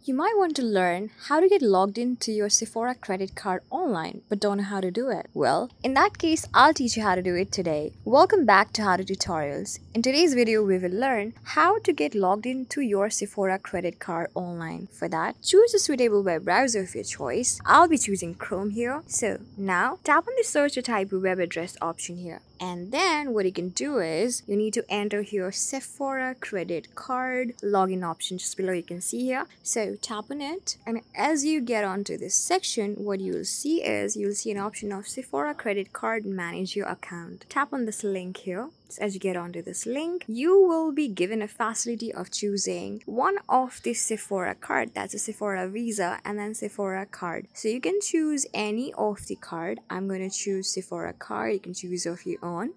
You might want to learn how to get logged into your Sephora credit card online but don't know how to do it. Well, in that case, I'll teach you how to do it today. Welcome back to How to Tutorials. In today's video, we will learn how to get logged into your Sephora credit card online. For that, choose a suitable web browser of your choice. I'll be choosing Chrome here. So now tap on the search or type web address option here. And then what you can do is you need to enter your Sephora credit card login option just below. You can see here. So tap on it, and as you get onto this section, what you'll see is you'll see an option of Sephora credit card manage your account. Tap on this link here. So as you get onto this link, you will be given a facility of choosing one of the Sephora card. That's a Sephora Visa and then Sephora card. So you can choose any of the card. I'm going to choose Sephora card. You can choose of your own.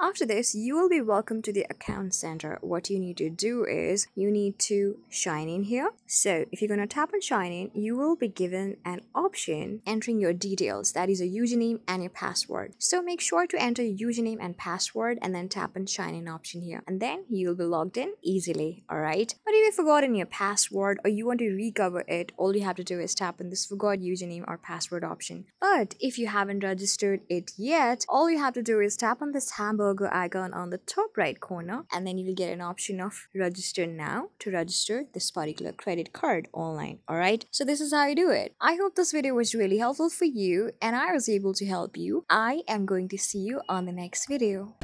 After this, you will be welcome to the account center. What you need to do is you need to sign in here. So if you're going to tap on sign in, you will be given an option entering your details. That is a username and your password. So make sure to enter your username and password and then tap on sign in option here. And then you'll be logged in easily. Alright. But if you forgotten your password or you want to recover it, all you have to do is tap on this forgot username or password option. But if you haven't registered it yet, all you have to do is tap on this hamburger icon on the top right corner, and then you will get an option of register now to register this particular credit card online. Alright, so this is how you do it. I hope this video was really helpful for you and I was able to help you. I am going to see you on the next video.